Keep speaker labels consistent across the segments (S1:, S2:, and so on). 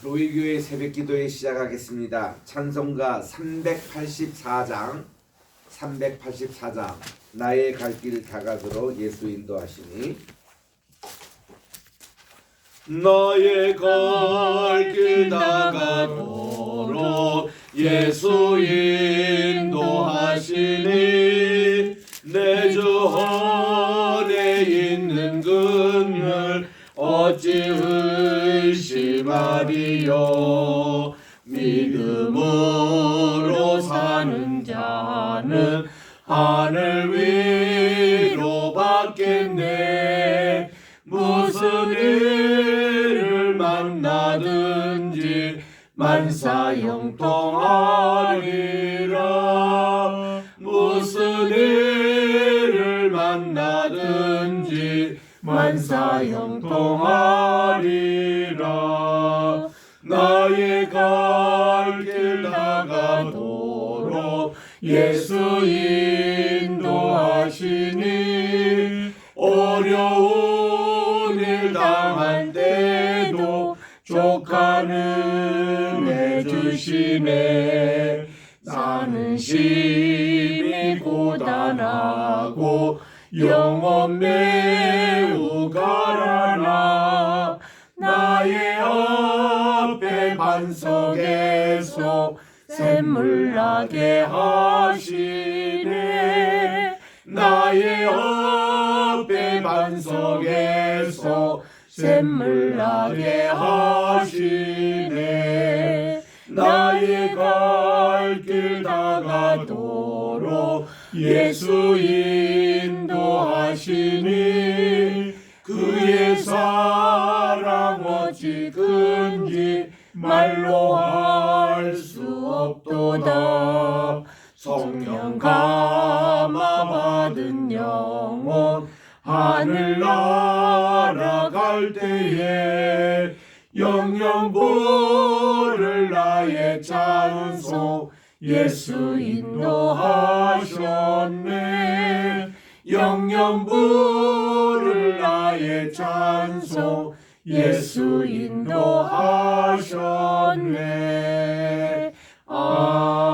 S1: 로이교회 새벽기도회 시작하겠습니다. 찬송가 384장 나의 갈 길 다각으로 예수 인도하시니. 나의 갈 길 다각으로 예수 인도하시니. 내 주 안에 있는 긍휼 어찌 의심하리요. 믿음으로 사는 자는 하늘 위로 받겠네. 무슨 일을 만나든지 만사형통하리라. 무슨 일을 만나든지 만사형통하리라. 나의 갈 길 다가도록 예수 인도하시니. 어려운 일 당할 때도 족한 은혜 주시네. 나는 심히 고단하고 영혼 매우 가라나. 나의 앞에 반석에서 샘물 나게 하시네. 나의 앞에 반석에서 샘물 나게 하시네. 나의 갈 길 다가도록 예수 인도하시니. 그의 사랑 어찌 큰지 말로 할 수 없도다. 성령 감화 받은 영혼 하늘 날아갈 때에 영영 부를 나의 찬송 예수 인도하셨네. 영영 부를 나의 찬송 예수 인도하셨네. 아멘.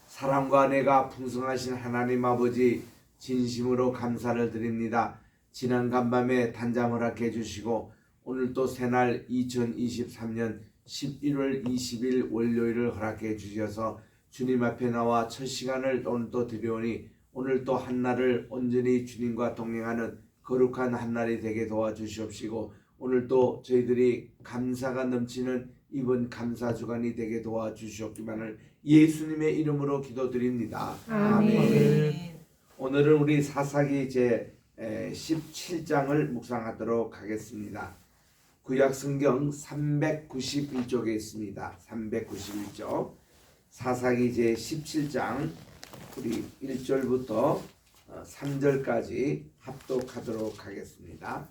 S1: 사랑과 은혜가 풍성하신 하나님 아버지, 진심으로 감사를 드립니다. 지난 간밤에 단잠 허락해 주시고 오늘 또 새날 2023년 11월 20일 월요일을 허락해 주셔서 주님 앞에 나와 첫 시간을 오늘 또 드려오니 오늘 또 한날을 온전히 주님과 동행하는 거룩한 한날이 되게 도와주시옵시고 오늘 또 저희들이 감사가 넘치는 이번 감사주간이 되게 도와주시옵기만을 예수님의 이름으로 기도드립니다. 아멘. 오늘은 우리 사사기 제 17장을 묵상하도록 하겠습니다. 구약성경 391쪽에 있습니다. 391쪽 사사기 제 17장 우리 1절부터 3절까지 합독하도록 하겠습니다.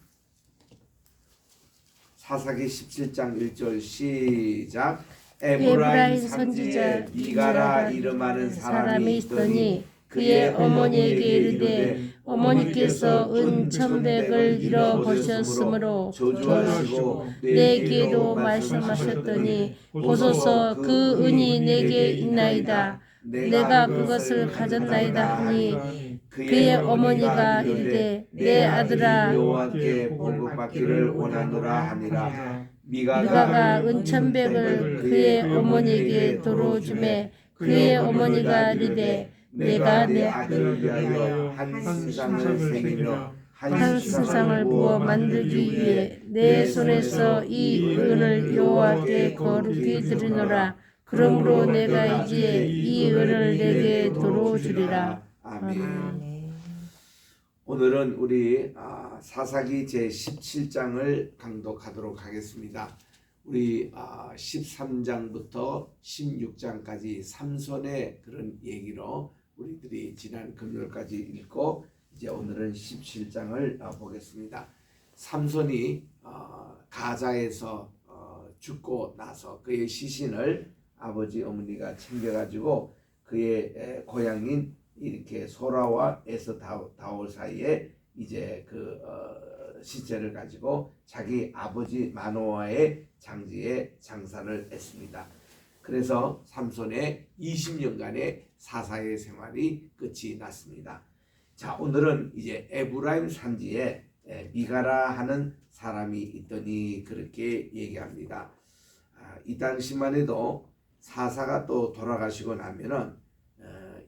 S1: 사사기 17장 1절 시작. 에브라임 산지에 미가라 이름하는 사람이 있더니 그의 어머니에게 이르되 어머니께서 은 1,100을 잃어버렸으므로 저주하시고 내게도 말씀하셨더니 보소서 그 은이 내게 있나이다. 내가 그것을 가졌나이다 하니 그의 어머니가 이르되 내 아들아
S2: 여호와께 보복받기를 원하노라 하니라.
S1: 미가가 은 1,100을 그의 어머니에게 도로 주매 그의 어머니가 이르되 내가 내
S2: 아들을 위하여 한 신상을 새기며
S1: 한 신상을 부어 만들기 위해 내 손에서 이 은을 여호와께 거룩히 드리노라. 그러므로 내가 이제 이 은을 내게 도로 주리라. 아멘. 오늘은 우리 사사기 제 17장을 강독하도록 하겠습니다. 우리 13장부터 16장까지 삼손의 그런 얘기로 우리들이 지난 금요일까지 읽고 이제 오늘은 17장을 보겠습니다. 삼손이 가자에서 죽고 나서 그의 시신을 아버지 어머니가 챙겨가지고 그의 고향인 이렇게 소라와 에스다올 사이에 이제 그
S3: 시체를 가지고 자기 아버지 마노아의 장지에 장사를 했습니다. 그래서 삼손의 20년간의 사사의 생활이 끝이 났습니다. 자, 오늘은 이제 에브라임 산지에 미가라 하는 사람이 있더니 그렇게 얘기합니다. 이 당시만 해도 사사가 또 돌아가시고 나면은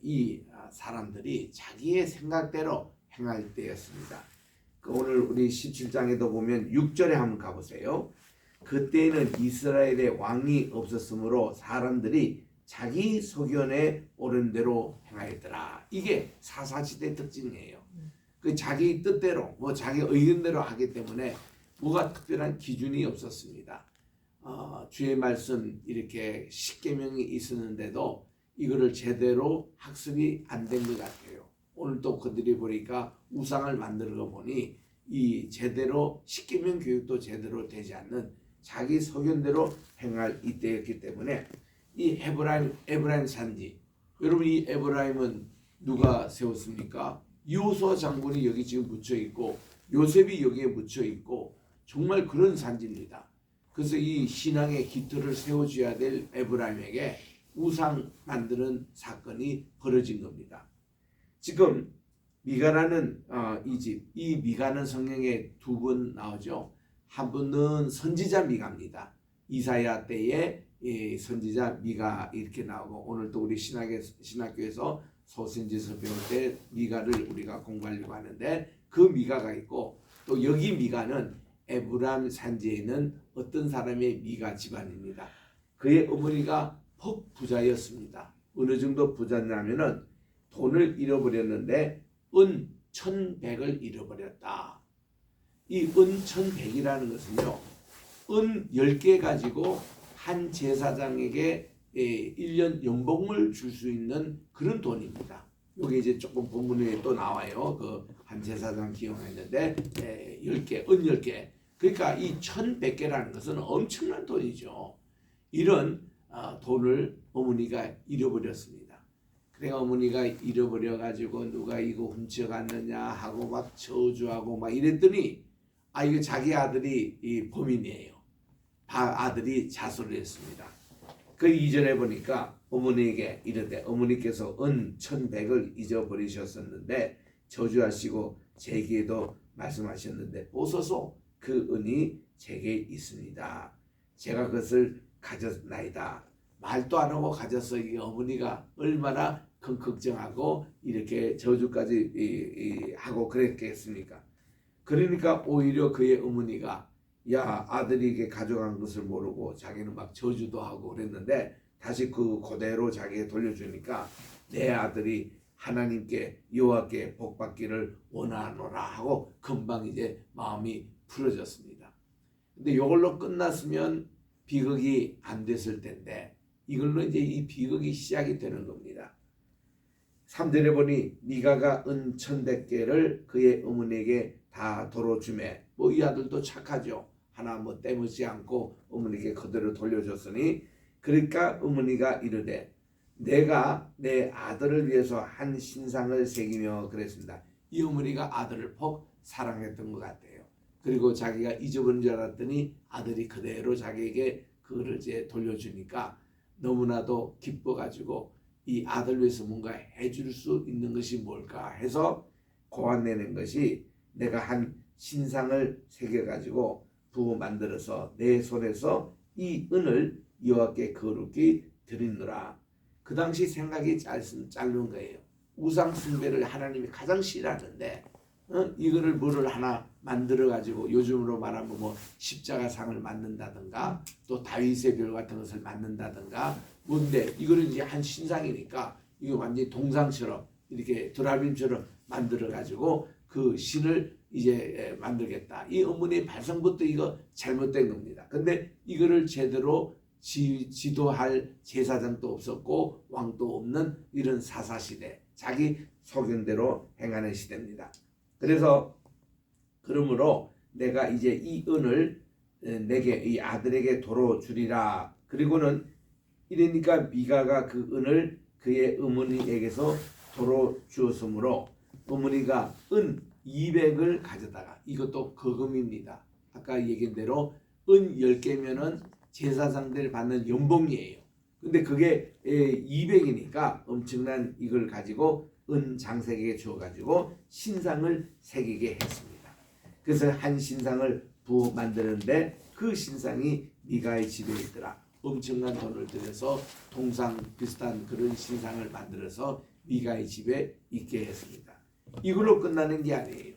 S3: 이 사람들이 자기의 생각대로 행할 때였습니다. 오늘 우리 17장에도 보면 6절에 한번 가보세요. 그때에는 이스라엘의 왕이 없었으므로 사람들이 자기 소견에 옳은 대로 행하였더라. 이게 사사시대 특징이에요. 그 자기 뜻대로 자기 의견대로 하기 때문에 뭐가 특별한 기준이 없었습니다. 주의 말씀 이렇게 10계명이 있었는데도 이거를 제대로 학습이 안 된 것 같아요. 오늘 또 그들이 보니까 우상을 만들어 보니 이 제대로 10계명 교육도 제대로 되지 않는 자기 소견대로 행할 이때였기 때문에 이 에브라임 산지, 여러분 이 에브라임은 누가 세웠습니까? 여호수아 장군이 여기 지금 묻혀 있고 요셉이 여기에 묻혀 있고 정말 그런 산지입니다. 그래서 이 신앙의 기틀을 세워줘야 될 에브라임에게 우상 만드는 사건이 벌어진 겁니다. 지금 미가라는 이 미가는 성경에 두 번 나오죠. 한 분은 선지자 미가입니다. 이사야 때에 선지자 미가 이렇게 나오고 오늘 또 우리 신학교에서 소선지서 배울 때 미가를 우리가 공부하려고 하는데 그 미가가 있고 또 여기 미가는 에브라임 산지에 있는 어떤 사람의 미가 집안입니다. 그의 어머니가 폭부자였습니다. 어느 정도 부자냐면은 돈을 잃어버렸는데 은 1,100을 잃어버렸다. 이 은 1,100이라는 것은요. 은 10개 가지고 한 제사장에게 1년 연봉을 줄 수 있는 그런 돈입니다. 여기 이제 조금 본문에 또 나와요. 그 한 제사장 기용했는데 10개, 은 10개. 그러니까 이 1,100개라는 것은 엄청난 돈이죠. 이런 돈을 어머니가 잃어버렸습니다. 그래 어머니가 잃어버려가지고 누가 이거 훔쳐갔느냐 하고 막 저주하고 막 이랬더니 이거 자기 아들이 이 범인이에요. 아들이 자수를 했습니다. 그 이전에 보니까 어머니에게 이르되 어머니께서 은 1,100을 잊어버리셨었는데 저주하시고 제게도 말씀하셨는데 보소서 그 은이 제게 있습니다. 제가 그것을 가졌나이다. 말도 안 하고 가졌어. 이 어머니가 얼마나 큰 걱정하고 이렇게 저주까지 하고 그랬겠습니까? 그러니까 오히려 그의 어머니가 야 아들이 이게 가져간 것을 모르고 자기는 막 저주도 하고 그랬는데 다시 그대로 자기에 돌려주니까 내 아들이 하나님께 여호와께 복받기를 원하노라 하고 금방 이제 마음이 풀어졌습니다. 근데 이걸로 끝났으면 비극이 안 됐을 텐데 이걸로 이제 이 비극이 시작이 되는 겁니다. 3절에 보니 미가가 은 1,100개를 그의 어머니에게 다 도로 주매 이 아들도 착하죠. 하나 떼묻지 않고 어머니께 그대로 돌려줬으니 그러니까 어머니가 이르되 내가 내 아들을 위해서 한 신상을 새기며 그랬습니다. 이 어머니가 아들을 폭 사랑했던 것 같아요. 그리고 자기가 잊어버린 줄 알았더니 아들이 그대로 자기에게 그거를 이제 돌려주니까 너무나도 기뻐가지고 이 아들 위해서 뭔가 해줄 수 있는 것이 뭘까 해서 고안내는 것이 내가 한 신상을 새겨가지고 부어 만들어서 내 손에서 이 은을 여호와께 거룩히 드리노라. 그 당시 생각이 짧은 거예요. 우상 숭배를 하나님이 가장 싫어하는데 이거를 뭐를 하나 만들어 가지고 요즘으로 말하면 십자가상을 만든다든가 또 다윗의 별 같은 것을 만든다든가 뭔데 이거를 이제 한 신상이니까 이거 완전히 동상처럼 이렇게 드라빔처럼 만들어 가지고 그 신을 이제 만들겠다. 이 어머니의 발성부터 이거 잘못된 겁니다. 근데 이거를 제대로 지도할 제사장도 없었고 왕도 없는 이런 사사시대, 자기 소견대로 행하는 시대입니다. 그러므로 내가 이제 이 은을 내게 이 아들에게 도로 주리라. 그리고는 이러니까 미가가 그 은을 그의 어머니에게서 도로 주었으므로 어머니가 은 200을 가져다가 이것도 거금입니다. 아까 얘기한 대로 은 10개면은 제사장들이 받는 연봉이에요. 근데 그게 200이니까 엄청난 이걸 가지고 은 장색에게 주어가지고 신상을 새기게 했습니다. 그래서 한 신상을 부어 만드는데 그 신상이 미가의 집에 있더라. 엄청난 돈을 들여서 동상 비슷한 그런 신상을 만들어서 미가의 집에 있게 했습니다. 이걸로 끝나는 게 아니에요.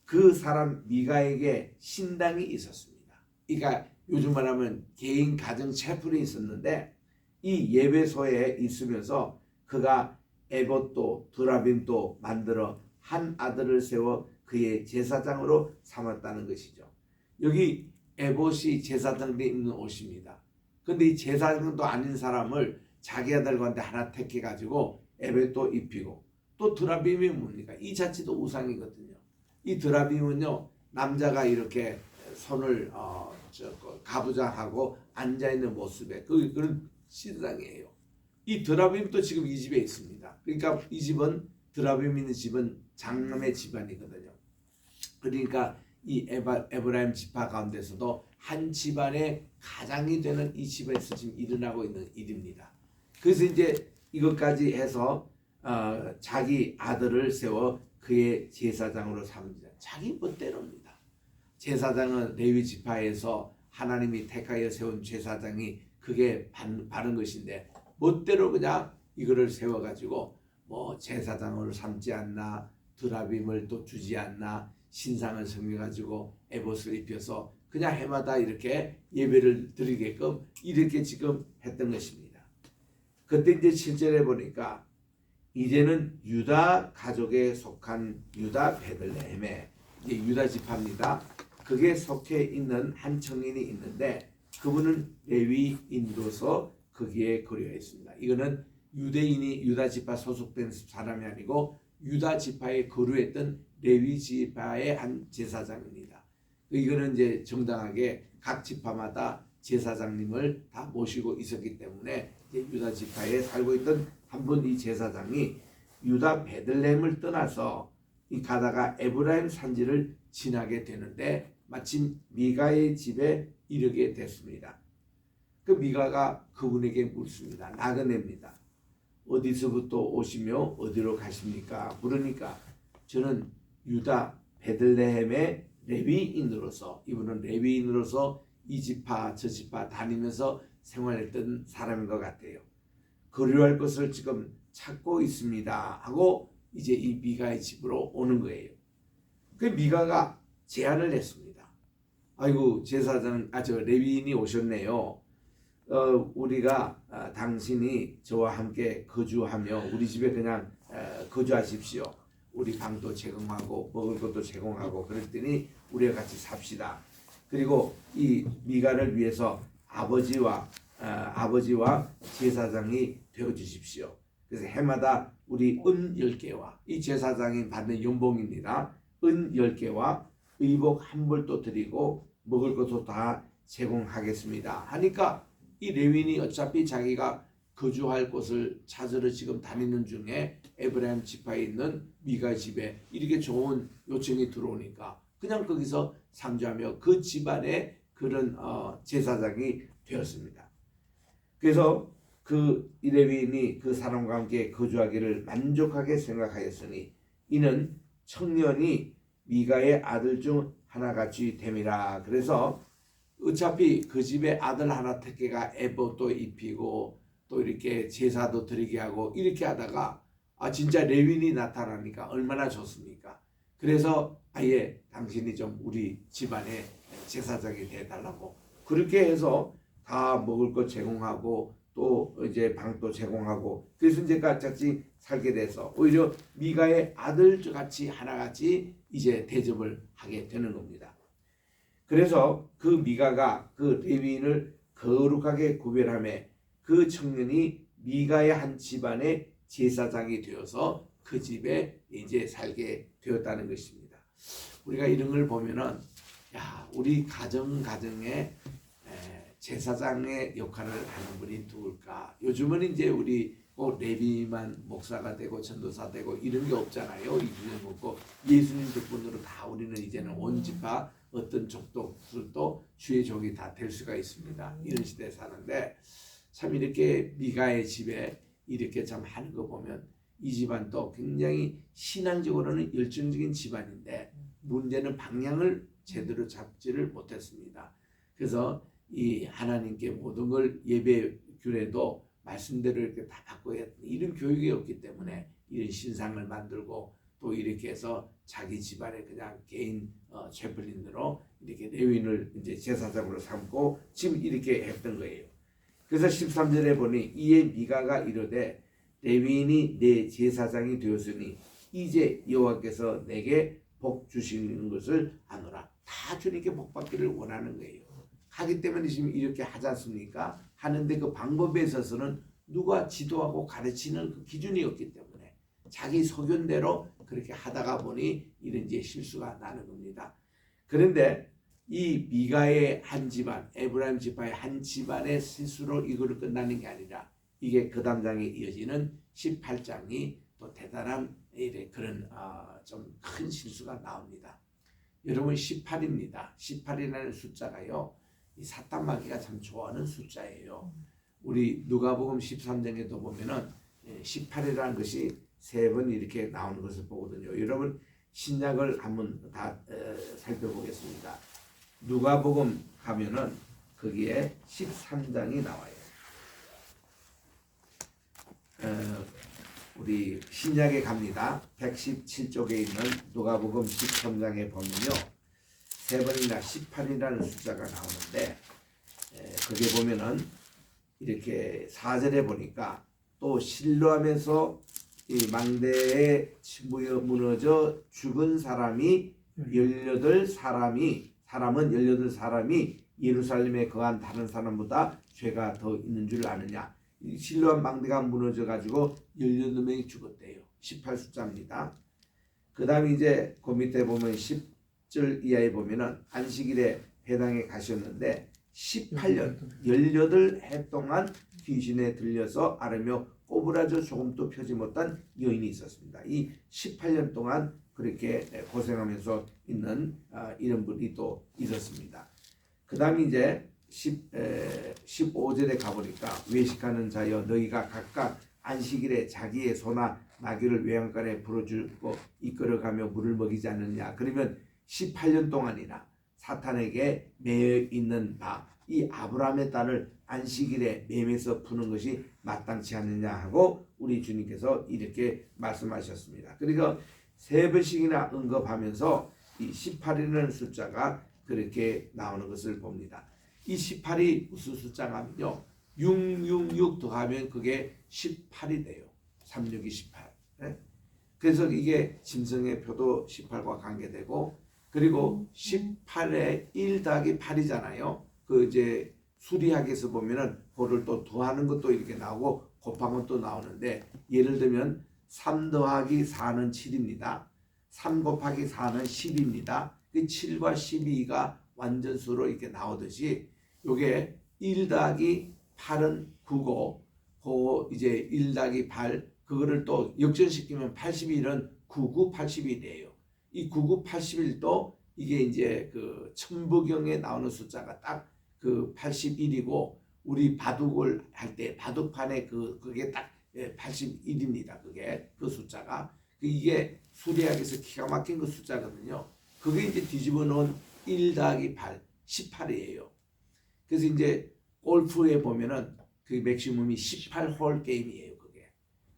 S3: 그 사람 미가에게 신당이 있었습니다. 그러니까 요즘 말하면 개인 가정 채플이 있었는데 이 예배소에 있으면서 그가 에봇도 드라빔도 만들어 한 아들을 세워 그의 제사장으로 삼았다는 것이죠. 여기 에봇이 제사장들이 입는 옷입니다. 근데 이 제사장도 아닌 사람을 자기 아들한테 하나 택해가지고 에봇도 입히고 또 드라빔이 뭡니까? 이 자체도 우상이거든요. 이 드라빔은요 남자가 이렇게 손을 가부장하고 앉아있는 모습에 그런 신상이에요. 이 드라빔도 지금 이 집에 있습니다. 그러니까 이 집은 드라빔 있는 집은 장남의 집안이거든요. 그러니까 이 에브라임 지파 가운데서도 한 집안의 가장이 되는 이 집에서 지금 일어나고 있는 일입니다. 그래서 이제 이것까지 해서 자기 아들을 세워 그의 제사장으로 삼습니다. 자기 멋대로입니다. 제사장은 레위 지파에서 하나님이 택하여 세운 제사장이 그게 바른 것인데 멋대로 그냥 이거를 세워가지고 뭐 제사장으로 삼지 않나 드라빔을 또 주지 않나 신상을 섬겨가지고 에봇을 입혀서 그냥 해마다 이렇게 예배를 드리게끔 이렇게 지금 했던 것입니다. 그때 이제 7절에 보니까 이제는 유다 가족에 속한 유다 베들레헴에 이제 유다 지파입니다. 그게 속해 있는 한 청년이 있는데 그분은 레위인으로서 거기에 거류했습니다. 이거는 유대인이 유다 지파 소속된 사람이 아니고 유다 지파에 거류했던 레위 지파의 한 제사장입니다. 이거는 이제 정당하게 각 지파마다 제사장님을 다 모시고 있었기 때문에 이제 유다 지파에 살고 있던 한 분 이 제사장이 유다 베들레헴을 떠나서 이 가다가 에브라임 산지를 지나게 되는데 마침 미가의 집에 이르게 됐습니다. 그 미가가 그분에게 묻습니다. 나그네입니다. 어디서부터 오시며 어디로 가십니까? 물으니까 저는 유다 베들레헴의 레위인으로서 이분은 레위인으로서 이 지파 저 지파 다니면서 생활했던 사람인 것 같아요. 거류할 것을 지금 찾고 있습니다 하고 이제 이 미가의 집으로 오는 거예요. 그 미가가 제안을 했습니다. 아이고 제사장 저 레위인이 오셨네요. 우리가 당신이 저와 함께 거주하며 우리 집에 그냥 거주하십시오. 우리 방도 제공하고 먹을 것도 제공하고 그랬더니 우리가 같이 삽시다. 그리고 이 미가를 위해서 아버지와 제사장이 되어 주십시오. 그래서 해마다 우리 은 10개와 이 제사장이 받는 연봉입니다. 은 10개와 의복 한 벌도 드리고 먹을 것도 다 제공하겠습니다. 하니까 이 레위인이 어차피 자기가 거주할 곳을 찾으러 지금 다니는 중에 에브라임 지파에 있는 미가 집에 이렇게 좋은 요청이 들어오니까 그냥 거기서 상주하며 그 집안의 그런 제사장이 되었습니다. 그래서 그 레위인이 그 사람과 함께 거주하기를 만족하게 생각하였으니 이는 청년이 미가의 아들 중 하나같이 됨이라. 그래서 어차피 그 집에 아들 하나 택해가 에봇도 입히고 또 이렇게 제사도 드리게 하고 이렇게 하다가 진짜 레위인이 나타나니까 얼마나 좋습니까? 그래서 아예 당신이 좀 우리 집안의 제사장이 돼달라고 그렇게 해서 다 먹을 것 제공하고 또 이제 방도 제공하고 그래서 이제 같이 살게 돼서 오히려 미가의 아들 같이 하나같이 이제 대접을 하게 되는 겁니다. 그래서 그 미가가 그 레위인을 거룩하게 구별하며 그 청년이 미가의 한 집안의 제사장이 되어서 그 집에 이제 살게 되었다는 것입니다. 우리가 이런 걸 보면은 우리 가정에 제사장의 역할을 하는 분이 누굴까? 요즘은 이제 우리 꼭 레위만 목사가 되고 전도사 되고 이런 게 없잖아요. 이주에 없고 예수님 덕분으로 다 우리는 이제는 온 지파 어떤 족독들도 주의 종이 다 될 수가 있습니다. 이런 시대에 사는데 참 이렇게 미가의 집에 이렇게 참 하는 거 보면 이 집안도 굉장히 신앙적으로는 열정적인 집안인데 문제는 방향을 제대로 잡지를 못했습니다. 그래서 이 하나님께 모든 걸 예배 규례도 말씀대로 이렇게 다 바꿔야 이런 교육이 없기 때문에 이런 신상을 만들고 또 이렇게 해서 자기 집안에 그냥 개인 채플린으로 이렇게 레위인을 이제 제사장으로 삼고 지금 이렇게 했던 거예요. 그래서 13절에 보니 이에 미가가 이르되 레위인이 내 제사장이 되었으니 이제 여호와께서 내게 복 주시는 것을 아노라. 다 주님께 복 받기를 원하는 거예요. 하기 때문에 지금 이렇게 하지 않습니까? 하는데 그 방법에 있어서는 누가 지도하고 가르치는 그 기준이 없기 때문에 자기 소견대로 그렇게 하다가 보니 이런 이제 실수가 나는 겁니다. 그런데 이 미가의 한 집안, 에브라임 지파의 한 집안의 실수로 이거를 끝나는 게 아니라 이게 그 다음장에 이어지는 18장이 또 대단한 그런 좀 큰 실수가 나옵니다. 여러분 18입니다. 18이라는 숫자가요. 이 사탄 마귀가 참 좋아하는 숫자예요. 우리 누가복음 13장에도 보면은 18이라는 것이 3번 이렇게 나오는 것을 보거든요. 여러분 신약을 한번 다 살펴보겠습니다. 누가복음 가면은 거기에 13장이 나와요. 우리 신약에 갑니다. 117쪽에 있는 누가복음 13장에 보면요. 3번이나 18이라는 숫자가 나오는데 거기에 보면은 이렇게 4절에 보니까 또 실로하면서 이 망대에 무너져 죽은 사람은 18사람이 예루살렘에 거한 다른 사람보다 죄가 더 있는 줄 아느냐. 실로암 망대가 무너져 가지고 18명이 죽었대요. 18 숫자입니다. 그 다음에 이제 그 밑에 보면 10절 이하에 보면은 안식일에 회당에 가셨는데 18년 18해 동안 귀신에 들려서 앓으며 꼬부라져 조금도 펴지 못한 여인이 있었습니다. 이 18년 동안 그렇게 고생하면서 있는 이런 분이 또 있었습니다. 그 다음에 이제 15절에 가보니까 외식하는 자여 너희가 각각 안식일에 자기의 소나 나귀를 외양간에 풀어주고 이끌어가며 물을 먹이지 않느냐. 그러면 18년 동안이나 사탄에게 매여 있는 이 아브라함의 딸을 안식일에 매매서 푸는 것이 마땅치 않느냐 하고 우리 주님께서 이렇게 말씀하셨습니다. 그러니까 3번씩이나 언급하면서 이 18이라는 숫자가 그렇게 나오는 것을 봅니다. 이 18이 무슨 숫자가 하면요. 666 더하면 그게 18이 돼요. 36이 18. 네? 그래서 이게 짐승의 표도 18과 관계되고 그리고 18에 1 더하기 8이잖아요. 그 이제 수리학에서 보면은 그를 또 더하는 것도 이렇게 나오고 곱하면 또 나오는데 예를 들면 3 더하기 4는 7입니다. 3 곱하기 4는 10입니다. 그 7과 12가 완전수로 이렇게 나오듯이 요게 1 더하기 8은 9고 그 이제 1 더하기 8 그거를 또 역전시키면 81은 99, 81이에요. 이 99, 81도 이게 이제 그 천부경에 나오는 숫자가 딱 그 81이고 우리 바둑을 할 때 바둑판에 그게 딱 81입니다. 그게 그 숫자가 이게 수리학에서 기가 막힌 그 숫자거든요. 그게 이제 뒤집어 놓은 1 더하기 8, 18이에요. 그래서 이제 골프에 보면은 그 맥시멈이 18홀 게임이에요.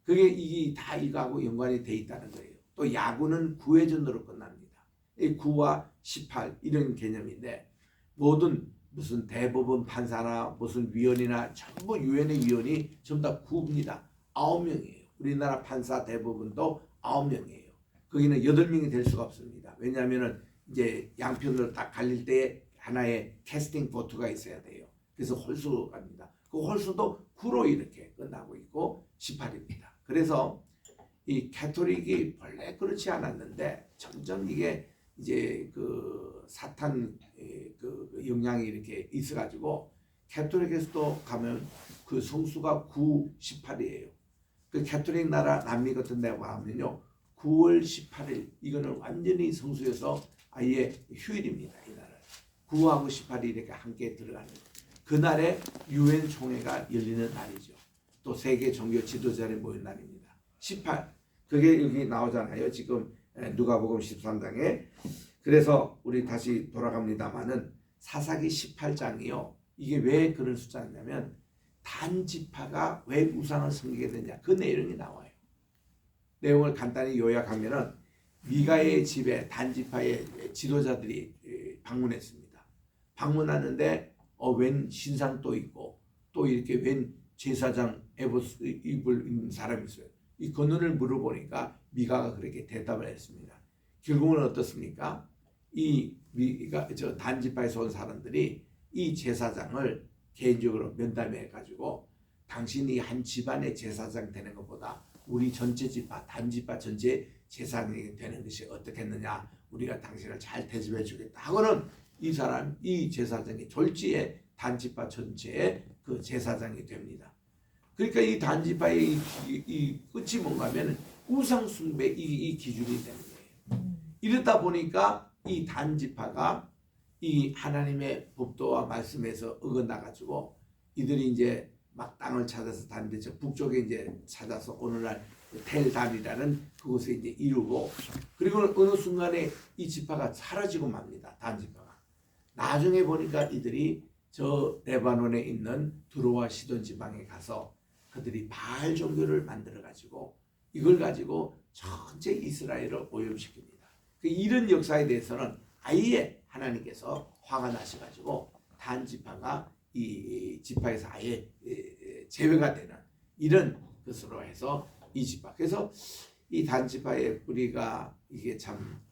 S3: 그게 이게 다 이거하고 연관이 돼 있다는 거예요. 또 야구는 9회전으로 끝납니다. 이 9와 18 이런 개념인데 모든 무슨 대법원 판사나 무슨 위원이나 전부 유엔의 위원이 전부 다 9입니다. 9명이에요. 우리나라 판사 대법원도 9명이에요. 거기는 8명이 될 수가 없습니다. 왜냐하면은 이제 양편으로 딱 갈릴 때 하나의 캐스팅 보트가 있어야 돼요. 그래서 홀수로 갑니다. 그 홀수도 9로 이렇게 끝나고 있고 18입니다. 그래서 이 캐토릭이 원래 그렇지 않았는데 점점 이게 이제 그 사탄 그 영향이 이렇게 있어가지고 캐토릭에서도 가면 그 성수가 9, 18이에요. 그 가톨릭 나라 남미 같은 데 가면요 9월 18일 이거는 완전히 성수여서 아예 휴일입니다. 이 날은 9하고 18이 이렇게 함께 들어가는 그날에 유엔 총회가 열리는 날이죠. 또 세계 종교 지도자들이 모인 날입니다. 18 그게 여기 나오잖아요. 지금 누가복음 13장에. 그래서 우리 다시 돌아갑니다마는 사사기 18장이요. 이게 왜 그런 숫자냐면 단지파가 왜 우상을 섬기게 되냐 그 내용이 나와요. 내용을 간단히 요약하면은 미가의 집에 단지파의 지도자들이 방문했습니다. 방문하는데 웬 신상도 있고 또 이렇게 웬 제사장 에봇 입을 입는 사람이 있어요. 이 근원을 물어보니까 미가가 그렇게 대답을 했습니다. 결국은 어떻습니까? 이 미가 저 단지파에서 온 사람들이 이 제사장을 개인적으로 면담해 가지고 당신이 한 집안의 제사장 되는 것보다 우리 전체 지파 단지파 전체 제사장이 되는 것이 어떻겠느냐 우리가 당신을 잘 대접해 주겠다 하고는 이 제사장이 졸지에 단지파 전체의 그 제사장이 됩니다. 그러니까 이 단지파의 이 끝이 뭔가 하면 우상 숭배 이 기준이 되는 거예요. 이러다 보니까 이 단지파가 이 하나님의 법도와 말씀에서 어긋나 가지고 이들이 이제 막 땅을 찾아서 다니는데 저 북쪽에 이제 찾아서 오늘날 텔단이라는 그곳에 이제 이루고 그리고 어느 순간에 이 지파가 사라지고 맙니다. 단지파가. 나중에 보니까 이들이 저 레바논에 있는 두로와 시돈 지방에 가서 그들이 바알 종교를 만들어 가지고 이걸 가지고 전체 이스라엘을 오염시킵니다. 이런 역사에 대해서는 아예 하나님께서 화가 나셔가지고 단지파가 이 지파에서 아예 제외가 되는 이런 것으로 해서 이 지파. 그래서 이 단지파의 뿌리가 이게 참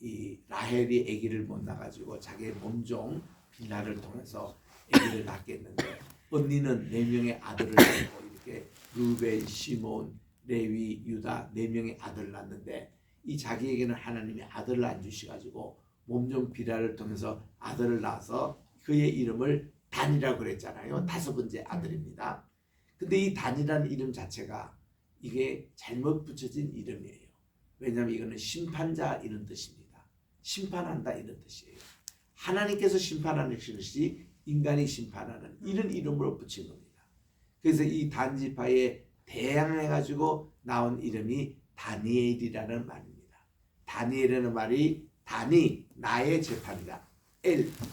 S3: 이 라헬이 아기를 못 낳아가지고 자기의 몸종 빌라를 통해서 아기를 낳게 했는데 언니는 4명의 아들을 낳고 이렇게 루벤, 시몬, 레위, 유다 4명의 아들을 낳는데 이 자기에게는 하나님이 아들을 안 주셔가지고 몸종 빌라를 통해서 아들을 낳아서 그의 이름을 단이라고 그랬잖아요. 5번째 아들입니다. 근데 이 단이라는 이름 자체가 이게 잘못 붙여진 이름이에요. 왜냐하면 이거는 심판자 이런 뜻입니다. 심판한다 이런 뜻이에요. 하나님께서 심판하는 것이 인간이 심판하는 이런 이름으로 붙인 겁니다. 그래서 이 단지파에 대항해가지고 나온 이름이 다니엘이라는 말입니다. 다니엘이라는 말이 단이 나의 재판이다.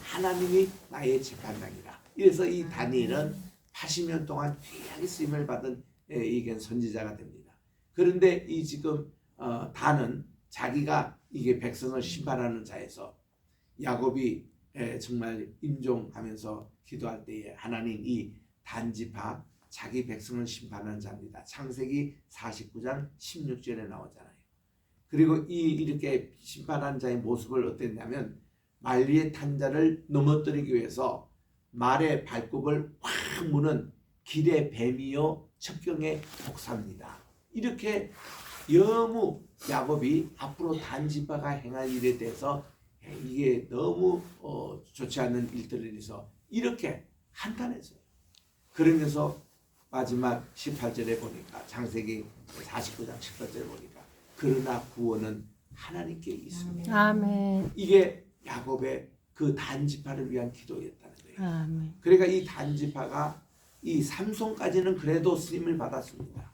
S3: 하나님이 나의 재판장이다. 그래서 이 다니엘은 80년 동안 귀하게 쓰임을 받은 이게 선지자가 됩니다. 그런데 이 지금 단은 자기가 이게 백성을 심판하는 자에서 야곱이 정말 임종하면서 기도할 때에 하나님 이 단지파 자기 백성을 심판하는 자입니다. 창세기 49장 16절에 나오잖아요. 그리고 이렇게 심판하는 자의 모습을 어땠냐면 말 위에 탄 자를 넘어뜨리기 위해서 말의 발굽을 확 무는 길의 뱀이요 첩경의 독사입니다. 이렇게 너무 야곱이 앞으로 단지파가 행할 일에 대해서 이게 너무 좋지 않은 일들을 해서 이렇게 한탄했어요. 그러면서 마지막 18절에 보니까 창세기 49장 18절에 보니까 그러나 구원은 하나님께 있습니다.
S1: 아멘.
S3: 이게 야곱의 그 단지파를 위한 기도였다는 거예요.
S1: 아멘.
S3: 그러니까 이 단지파가 이 삼손까지는 그래도 쓰임을 받았습니다.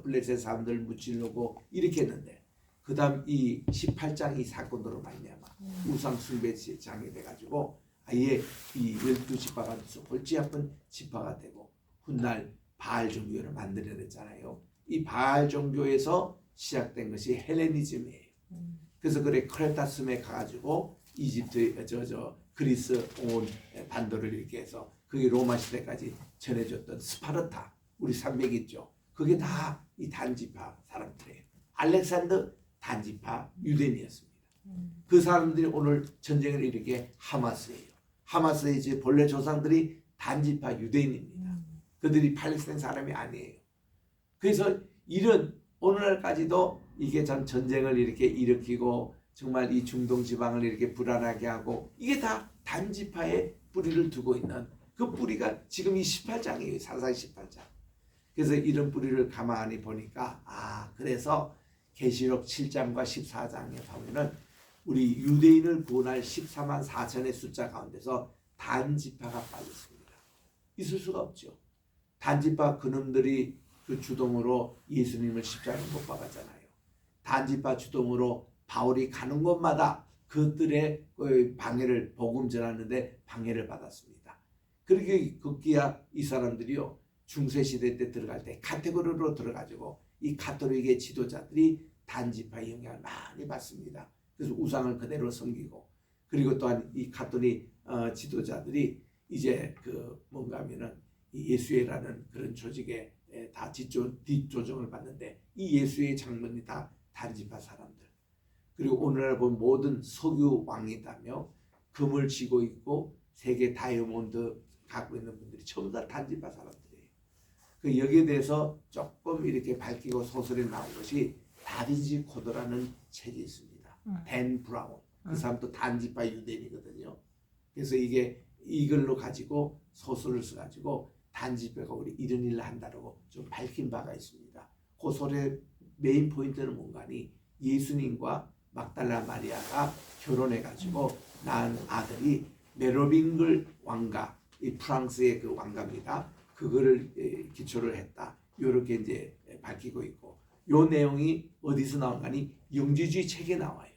S3: 블레셋 사람들 무찌르고 이렇게 했는데 그 다음 이 18장 이 사건으로 말미암아 우상 숭배장이 돼가지고 아예 이 12지파가 골치 아픈 지파가 되고 훗날 바알 종교를 만들어냈잖아요. 이 바알 종교에서 시작된 것이 헬레니즘이에요. 그래서 그래 크레타스에 가가지고 이집트 그리스 온 반도를 이렇게 해서 그게 로마 시대까지 전해줬던 스파르타 우리 산맥 있죠. 그게 다 이 단지파 사람들이에요. 알렉산더 단지파 유대인이었습니다. 그 사람들이 오늘 전쟁을 일으킨 하마스예요. 하마스의 이제 본래 조상들이 단지파 유대인입니다. 그들이 팔레스타인 사람이 아니에요. 그래서 이런 오늘날까지도 이게 참 전쟁을 이렇게 일으키고 정말 이 중동 지방을 이렇게 불안하게 하고 이게 다 단지파의 뿌리를 두고 있는 그 뿌리가 지금 이 18장이에요. 사사기 18장. 그래서 이런 뿌리를 가만히 보니까 그래서 계시록 7장과 14장에 보면은 우리 유대인을 구원할 14만 4천의 숫자 가운데서 단지파가 빠졌습니다. 있을 수가 없죠. 단지파 그놈들이 그 주동으로 예수님을 십자가에 못 박았잖아요. 단지파 주동으로 바울이 가는 곳마다 그들의 방해를 복음 전하는데 방해를 받았습니다. 그렇게 급기야 이 사람들이요 중세시대 때 들어갈 때 카테고리로 들어가지고 이 가톨릭의 지도자들이 단지파의 영향을 많이 받습니다. 그래서 우상을 그대로 섬기고 그리고 또한 이 가톨릭 지도자들이 이제 그 뭔가 하면은 이 예수회라는 그런 조직에 다 뒷조정을 받는데 이 예수의 장본이 다 단지파 사람들. 그리고 오늘날 보면 모든 석유 왕이다며 금을 쥐고 있고 세계 다이아몬드 갖고 있는 분들이 전부 다 단지파 사람들이에요. 그 여기에 대해서 조금 이렇게 밝히고 소설에 나온 것이 다빈치 코드라는 책이 있습니다. 댄 브라운. 그 사람도 단지파 유대인이거든요. 그래서 이게 이걸로 가지고 소설을 써가지고 단지파가 우리 이런 일을 한다고 좀 밝힌 바가 있습니다. 그 소설의 메인 포인트는 뭔가니 예수님과 막달라 마리아가 결혼해가지고 낳은 아들이 메로빙글 왕가, 이 프랑스의 그 왕가입니다. 그거를 기초를 했다. 이렇게 이제 밝히고 있고, 요 내용이 어디서 나온가니 영주주의 책에 나와요.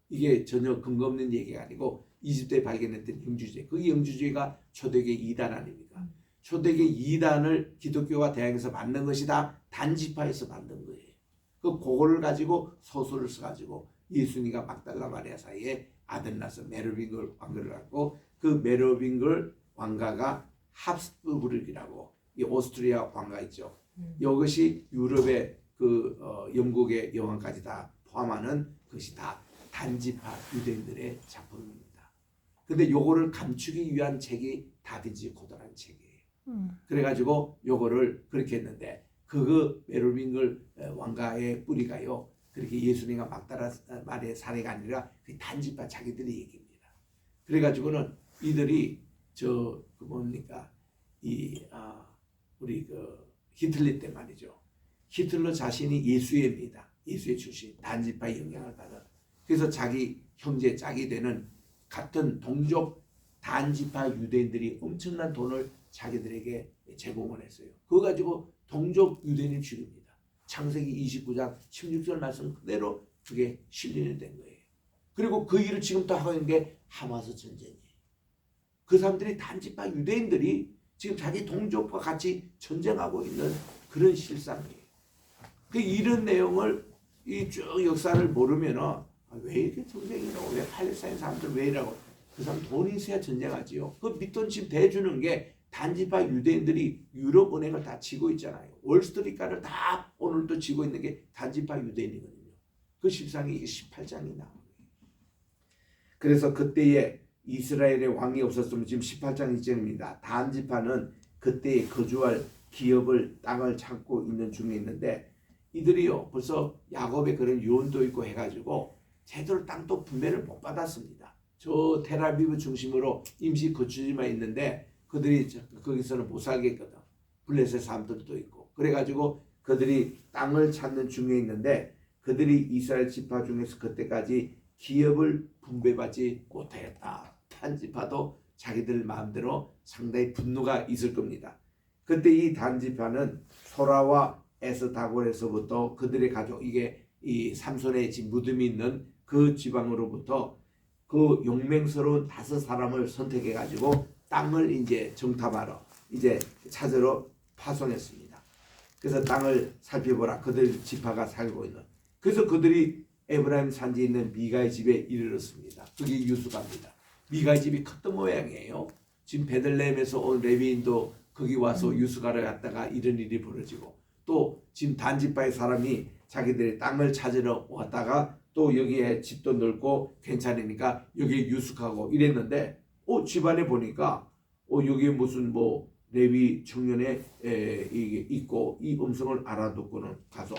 S3: 이게 전혀 근거 없는 얘기가 아니고 이집트에 발견했던 영주주의. 그게 영주주의가 초대교회 이단 아닙니까? 초대교회 이단을 기독교와 대항해서 만든 것이 다 단지파에서 만든 거예요. 그거를 가지고 소설을 써가지고 예수님과 막달라 마리아 사이에 아들 낳아서 메로빙글 왕가를 갖고 그 메로빙글 왕가가 합스부르크라고 이 오스트리아 왕가 있죠. 이것이 유럽의 그 영국의 여왕까지 다 포함하는 것이 다 단지파 유대인들의 작품입니다. 근데 요거를 감추기 위한 책이 다빈치 코드라는 책이에요. 그래가지고 요거를 그렇게 했는데 그 메로빙글 왕가의 뿌리가요. 그렇게 예수님과 막달라 마리아의 사례가 아니라 그 단지파 자기들의 얘기입니다. 그래가지고는 이들이 그 뭡니까 우리 그 히틀러 때 말이죠. 히틀러 자신이 예수회입니다. 예수회 출신 단지파의 영향을 받은. 그래서 자기 형제 짝이 되는 같은 동족 단지파 유대인들이 엄청난 돈을 자기들에게 제공을 했어요. 그거 가지고 동족 유대인을 죽입니다. 창세기 29장 16절 말씀 그대로 그게 실린이 된 거예요. 그리고 그 일을 지금 또 하고 있는 게 하마스 전쟁이에요. 그 사람들이 단지파 유대인들이 지금 자기 동족과 같이 전쟁하고 있는 그런 실상이에요. 이런 내용을 이 쭉 역사를 모르면은 왜 이렇게 전쟁이 나고 왜 팔레스타인 사람들 왜 이라고 그 사람 돈이 있어야 전쟁하지요. 그 밑돈 지금 대주는 게 단지파 유대인들이 유럽 은행을 다 쥐고 있잖아요. 월스트리트가를 다 오늘도 쥐고 있는 게 단지파 유대인이거든요. 그 실상이 18장이 나와요. 그래서 그때에 이스라엘의 왕이 없었으면 지금 18장 이전입니다. 단지파는 그때에 거주할 기업을 땅을 찾고 있는 중에 있는데 이들이요 벌써 야곱의 그런 유언도 있고 해가지고 제대로 땅도 분배를 못 받았습니다. 저 텔아비브 중심으로 임시 거주지만 있는데 그들이 거기서는 못 살겠거든. 블레셋 사람들도 있고 그래가지고 그들이 땅을 찾는 중에 있는데 그들이 이스라엘 지파 중에서 그때까지 기업을 분배받지 못하였다. 단지파도 자기들 마음대로 상당히 분노가 있을 겁니다. 그때 이 단지파는 소라와 에스다골에서부터 그들의 가족 이게 이 삼손의 집 무덤이 있는 그 지방으로부터 그 용맹스러운 5사람을 선택해 가지고 땅을 이제 정탐하러 이제 찾으러 파송했습니다. 그래서 땅을 살펴보라. 그들 지파가 살고 있는. 그래서 그들이 에브라임 산지에 있는 미가의 집에 이르렀습니다. 그게 유수가입니다. 미가의 집이 컸던 모양이에요. 지금 베들레헴에서 온 레위인도 거기 와서 유수가를 갔다가 이런 일이 벌어지고 또 지금 단지파의 사람이 자기들의 땅을 찾으러 왔다가 또 여기에 집도 넓고 괜찮으니까 여기에 유숙하고 이랬는데 집안에 보니까 여기 무슨 뭐 레위 청년에 이게 있고 이 음성을 알아듣고는 가서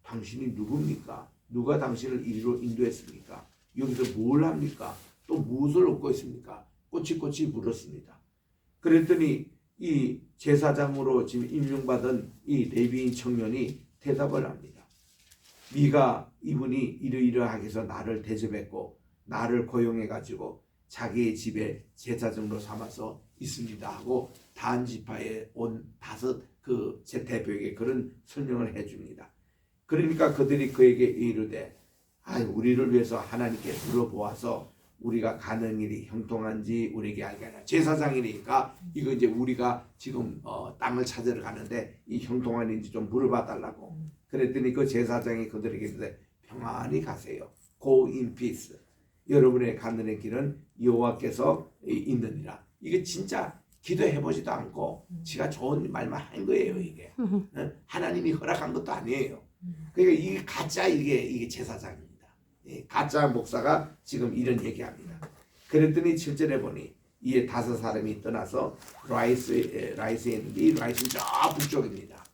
S3: 당신이 누굽니까? 누가 당신을 이리로 인도했습니까? 여기서 뭘 합니까? 또 무엇을 얻고 있습니까? 꼬치꼬치 물었습니다. 그랬더니 이 제사장으로 지금 임명받은 이 레위인 청년이 대답을 합니다. 네가 이분이 이러이러하게 해서 나를 대접했고 나를 고용해 가지고 자기의 집에 제사장으로 삼아서 있습니다 하고 단 지파에 온 5 그 제 대표에게 그런 설명을 해줍니다. 그러니까 그들이 그에게 이르되 우리를 위해서 하나님께 물어보아서 우리가 가는 일이 형통한지 우리에게 알게 하라. 제사장이니까 이거 이제 우리가 지금 땅을 찾으러 가는데 이 형통한지 좀 물어봐 달라고. 그랬더니 그 제사장이 그들에게 이르되 평안히 가세요. Go in peace. 여러분의 가는 길은 여호와께서 있느니라. 이게 진짜 기도해보지도 않고 지가 좋은 말만 한 거예요. 이게 하나님이 허락한 것도 아니에요. 그러니까 이게 가짜 이게 제사장입니다. 가짜 목사가 지금 이런 얘기합니다. 그랬더니 7절에 보니 이에 5 사람이 떠나서 라이스에 있는데 이 라이스는 저 북쪽입니다.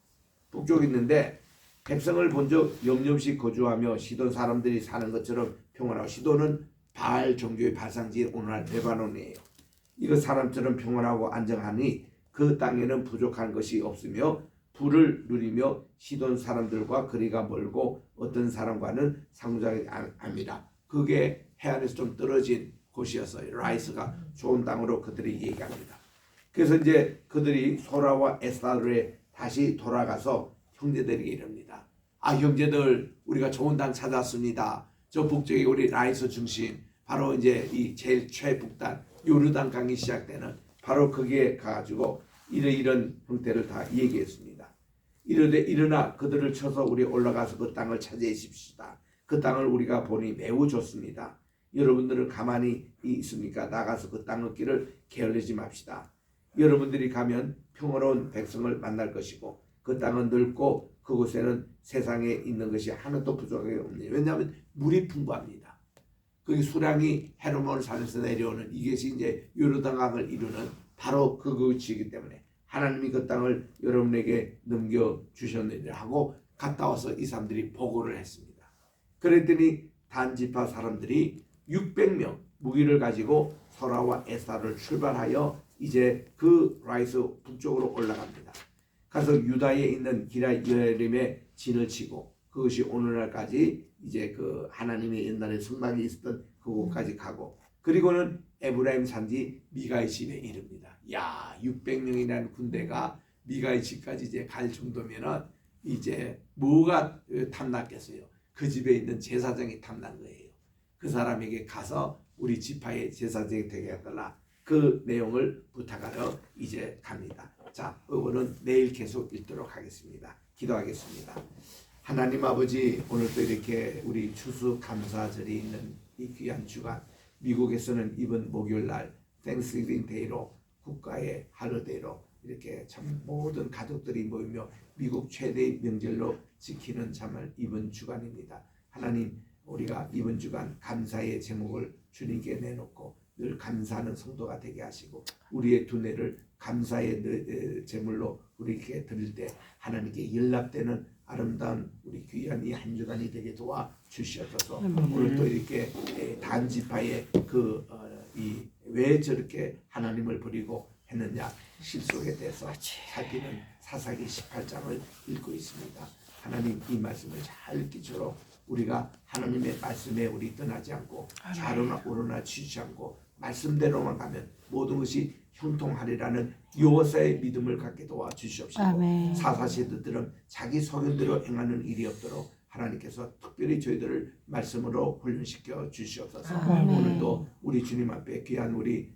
S3: 북쪽에 있는데 백성을 본즉 염려없이 거주하며 시돈 사람들이 사는 것처럼 평안하고 시돈은 바알 종교의 발상지 오늘날 레바논이에요. 이거 사람처럼 평안하고 안정하니 그 땅에는 부족한 것이 없으며 부를 누리며 시돈 사람들과 거리가 멀고 어떤 사람과는 상관이 아니라 그게 해안에서 좀 떨어진 곳이었어요. 라이스가 좋은 땅으로 그들이 얘기합니다. 그래서 이제 그들이 소라와 에스타르에 다시 돌아가서 형제들에게 이릅니다. 형제들 우리가 좋은 땅 찾았습니다. 저 북쪽에 우리 라이스 중심 바로 이제 이 제일 최북단 요르단 강이 시작되는 바로 거기에 가가지고 이런 형태를 다 얘기했습니다. 이르되 일어나 그들을 쳐서 우리 올라가서 그 땅을 차지하십시다. 그 땅을 우리가 보니 매우 좋습니다. 여러분들은 가만히 있습니까? 나가서 그 땅 얻기를 게을리지 맙시다. 여러분들이 가면 평화로운 백성을 만날 것이고 그 땅은 넓고 그곳에는 세상에 있는 것이 하나도 부족하게 없네요. 왜냐하면 물이 풍부합니다. 거기 수량이 헤르몬 산에서 내려오는 이것이 이제 요르단강을 이루는 바로 그곳이기 때문에 하나님이 그 땅을 여러분에게 넘겨주셨느니라 하고 갔다 와서 이 사람들이 보고를 했습니다. 그랬더니 단지파 사람들이 600명 무기를 가지고 소라와 에사를 출발하여 이제 그 라이스 북쪽으로 올라갑니다. 가서 유다에 있는 기럇여림에 진을 치고 그것이 오늘날까지 이제 그 하나님의 옛날에 성당이 있었던 그곳까지 가고 그리고는 에브라임 산지 미가의 집에 이릅니다. 600명이라는 군대가 미가의 집까지 이제 갈 정도면은 이제 뭐가 탐났겠어요? 그 집에 있는 제사장이 탐난 거예요. 그 사람에게 가서 우리 지파의 제사장이 되게 해달라. 그 내용을 부탁하러 이제 갑니다. 자, 이거는 내일 계속 읽도록 하겠습니다. 기도하겠습니다. 하나님 아버지, 오늘도 이렇게 우리 추수감사절이 있는 이 귀한 주간, 미국에서는 이번 목요일 날 땡스기빙 데이로 국가의 할러데이로 이렇게 참 모든 가족들이 모이며 미국 최대의 명절로 지키는 참을 이번 주간입니다. 하나님, 우리가 이번 주간 감사의 제목을 주님께 내놓고 늘 감사하는 성도가 되게 하시고 우리의 두뇌를 감사의 제물로 우리에게 드릴 때 하나님께 연락되는 아름다운 우리 귀한 이 한 주간이 되게 도와 주시옵소서. 오늘 또 이렇게 단지파의 왜 저렇게 하나님을 버리고 했느냐 실속에 대해서 살피는 사사기 18장을 읽고 있습니다. 하나님 이 말씀을 잘 기초로 우리가 하나님의 말씀에 우리 떠나지 않고 좌로나 우로나 치지 않고 말씀대로만 가면 모든 것이 형통하리라는 여호와의 믿음을 갖게 도와주시옵시고 사사시대들은 자기 소견대로 행하는 일이 없도록 하나님께서 특별히 저희들을 말씀으로 훈련시켜 주시옵소서. 오늘도 우리 주님 앞에 귀한 우리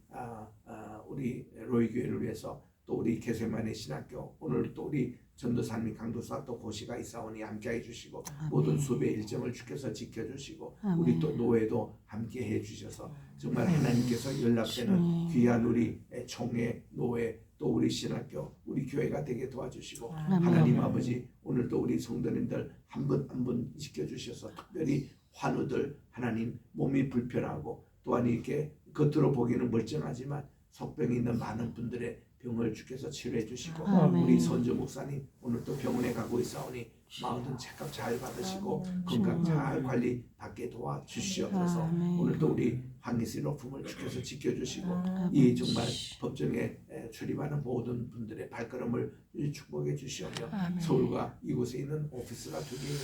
S3: 로이교회를 위해서 또 우리 개세만의 신학교 오늘 또 우리 전도사님 강도사 또 고시가 있사오니 함께해 주시고 모든 수배 일정을 주께서 지켜주시고 우리 또 노회도 함께해 주셔서 정말 하나님께서 연락되는 귀한 우리 총회 노회 또 우리 신학교 우리 교회가 되게 도와주시고 하나님 아버지 오늘도 우리 성도님들 한 분 한 분 지켜주셔서 특별히 환우들 하나님 몸이 불편하고 또한 이렇게 겉으로 보기는 멀쩡하지만 속병이 있는 많은 분들의 병을 주께서 치료해 주시고
S1: 아멘.
S3: 우리 선조 목사님 오늘 또 병원에 가고 있사오니 마음든 체크업 잘 받으시고 건강 잘 관리 받게 도와주시옵소서.
S1: 아멘.
S3: 오늘 또 우리 황희슬 로품을 주께서 지켜주시고 이 정말 법정에 출입하는 모든 분들의 발걸음을 축복해 주시오며
S1: 아멘.
S3: 서울과 이곳에 있는 오피스가 두 개 있는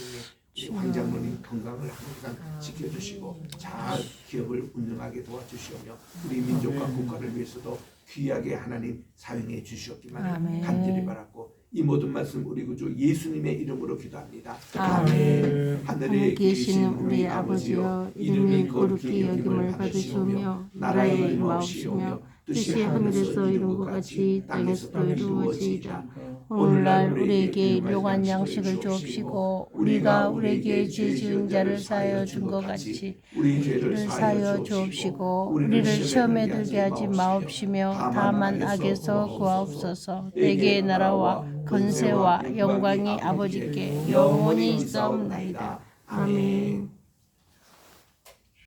S3: 우리 황장로님 건강을 항상 지켜주시고 잘 기업을 운영하게 도와주시오며 우리 민족과 국가를 위해서도 귀하게 하나님 사용해 주시옵기만
S1: 아멘.
S3: 간절히 바랐고 이 모든 말씀 우리 구주 예수님의 이름으로 기도합니다.
S1: 아멘.
S3: 하늘에 계신 우리 아버지여 이름이 거룩히 여김을 받으시오며 나라의 임하옵시오며 뜻이 하늘에서 이룬 것 같이 땅에서도 이루어지이다.
S1: 오늘날 우리에게 일용할 양식을 주옵시고 우리가 우리에게 죄 지은 자를 사하여 준 것 같이
S3: 우리 죄를
S1: 우리를 사하여 주옵시고 우리를 시험에 들게 하지 마옵시며 다만 악에서 구하옵소서. 내게 나라와 권세와 영광이 아버지께 영원히 있사옵나이다. 아멘.